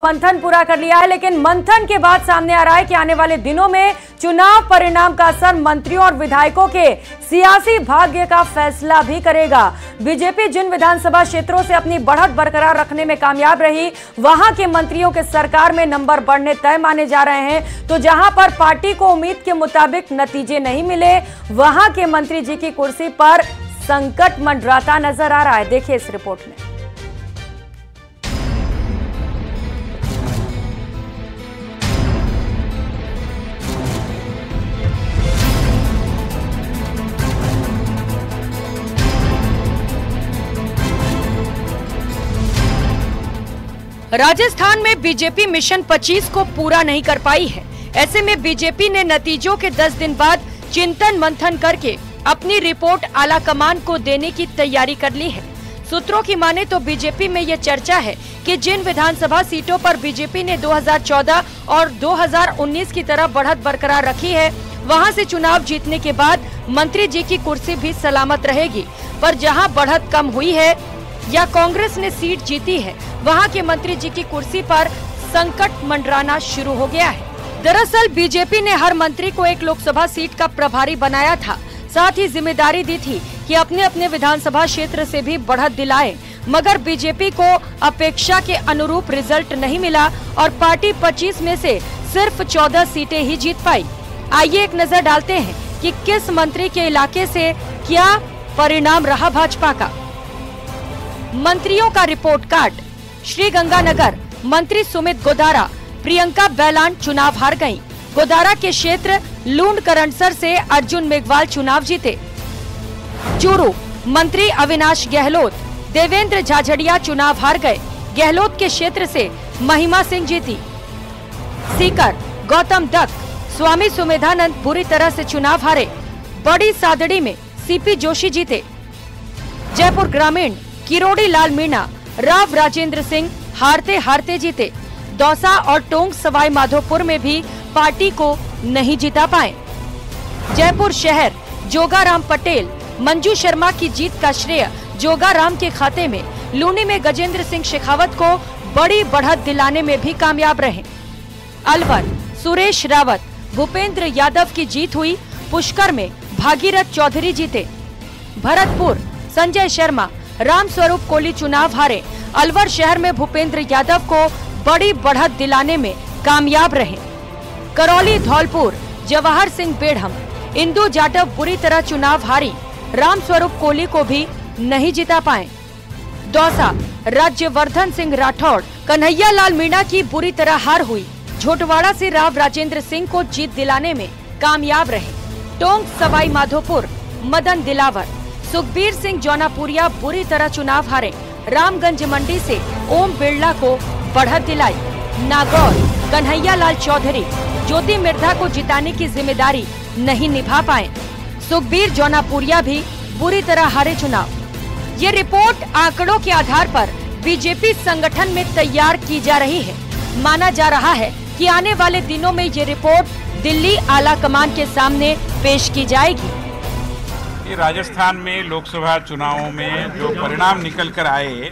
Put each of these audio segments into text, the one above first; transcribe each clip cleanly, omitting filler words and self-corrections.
मंथन पूरा कर लिया है, लेकिन मंथन के बाद सामने आ रहा है कि आने वाले दिनों में चुनाव परिणाम का असर मंत्रियों और विधायकों के सियासी भाग्य का फैसला भी करेगा। बीजेपी जिन विधानसभा क्षेत्रों से अपनी बढ़त बरकरार रखने में कामयाब रही, वहां के मंत्रियों के सरकार में नंबर बढ़ने तय माने जा रहे हैं। तो जहां पर पार्टी को उम्मीद के मुताबिक नतीजे नहीं मिले, वहां के मंत्री जी की कुर्सी पर संकट मंडराता नजर आ रहा है। देखिए इस रिपोर्ट में। राजस्थान में बीजेपी मिशन 25 को पूरा नहीं कर पाई है। ऐसे में बीजेपी ने नतीजों के 10 दिन बाद चिंतन मंथन करके अपनी रिपोर्ट आला कमान को देने की तैयारी कर ली है। सूत्रों की माने तो बीजेपी में ये चर्चा है कि जिन विधानसभा सीटों पर बीजेपी ने 2014 और 2019 की तरह बढ़त बरकरार रखी है, वहां से चुनाव जीतने के बाद मंत्री जी की कुर्सी भी सलामत रहेगी। पर जहां बढ़त कम हुई है या कांग्रेस ने सीट जीती है, वहां के मंत्री जी की कुर्सी पर संकट मंडराना शुरू हो गया है। दरअसल बीजेपी ने हर मंत्री को एक लोकसभा सीट का प्रभारी बनाया था, साथ ही जिम्मेदारी दी थी कि अपने अपने विधानसभा क्षेत्र से भी बढ़त दिलाएं। मगर बीजेपी को अपेक्षा के अनुरूप रिजल्ट नहीं मिला और पार्टी 25 में से सिर्फ 14 सीटें ही जीत पाई। आइए एक नजर डालते हैं कि किस मंत्री के इलाके से क्या परिणाम रहा भाजपा का। मंत्रियों का रिपोर्ट कार्ड। श्रीगंगानगर मंत्री सुमित गोदारा, प्रियंका बैलान चुनाव हार गयीं। गोदारा के क्षेत्र लूंड करंडसर से अर्जुन मेघवाल चुनाव जीते। चूरू मंत्री अविनाश गहलोत, देवेंद्र झाझड़िया चुनाव हार गए। गहलोत के क्षेत्र से महिमा सिंह जीती। सीकर गौतम दत्त, स्वामी सुमेधानंद बुरी तरह से चुनाव हारे। बड़ी सादड़ी में सीपी जोशी जीते। जयपुर ग्रामीण किरोड़ी लाल मीणा, राव राजेंद्र सिंह हारते हारते जीते। दौसा और टोंक सवाई माधोपुर में भी पार्टी को नहीं जिता पाए। जयपुर शहर जोगाराम पटेल, मंजू शर्मा की जीत का श्रेय जोगाराम के खाते में। लूनी में गजेंद्र सिंह शेखावत को बड़ी बढ़त दिलाने में भी कामयाब रहे। अलवर सुरेश रावत, भूपेंद्र यादव की जीत हुई। पुष्कर में भागीरथ चौधरी जीते। भरतपुर संजय शर्मा, राम स्वरूप कोली चुनाव हारे। अलवर शहर में भूपेंद्र यादव को बड़ी बढ़त दिलाने में कामयाब रहे। करौली धौलपुर जवाहर सिंह बेढ़म, इंदु जाटव बुरी तरह चुनाव हारी। राम स्वरूप कोली को भी नहीं जिता पाए। दौसा राज्यवर्धन सिंह राठौड़, कन्हैया लाल मीणा की बुरी तरह हार हुई। झोटवाड़ा से राव राजेंद्र सिंह को जीत दिलाने में कामयाब रहे। टोंक सवाई माधोपुर मदन दिलावर, सुखबीर सिंह जौनापुरिया बुरी तरह चुनाव हारे। रामगंज मंडी से ओम बिरला को बढ़त दिलाई। नागौर कन्हैया लाल चौधरी, ज्योति मिर्धा को जिताने की जिम्मेदारी नहीं निभा पाए। सुखबीर जौनापुरिया भी बुरी तरह हारे चुनाव। ये रिपोर्ट आंकड़ों के आधार पर बीजेपी संगठन में तैयार की जा रही है। माना जा रहा है कि आने वाले दिनों में ये रिपोर्ट दिल्ली आला कमान के सामने पेश की जाएगी। राजस्थान में लोकसभा चुनावों में जो परिणाम निकल कर आए,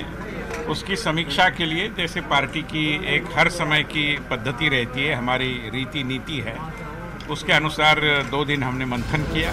उसकी समीक्षा के लिए जैसे पार्टी की एक हर समय की पद्धति रहती है, हमारी रीति नीति है, उसके अनुसार 2 दिन हमने मंथन किया।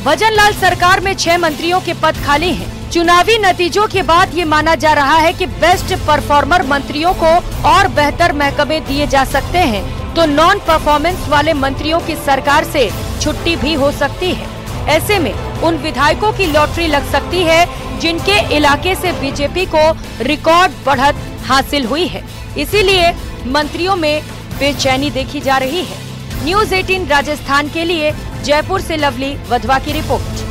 भजनलाल सरकार में 6 मंत्रियों के पद खाली हैं। चुनावी नतीजों के बाद ये माना जा रहा है कि बेस्ट परफॉर्मर मंत्रियों को और बेहतर महकमे दिए जा सकते हैं, तो नॉन परफॉर्मेंस वाले मंत्रियों की सरकार से छुट्टी भी हो सकती है। ऐसे में उन विधायकों की लॉटरी लग सकती है जिनके इलाके से बीजेपी को रिकॉर्ड बढ़त हासिल हुई है। इसीलिए मंत्रियों में बेचैनी देखी जा रही है। न्यूज़ 18 राजस्थान के लिए जयपुर से लवली वधवा की रिपोर्ट।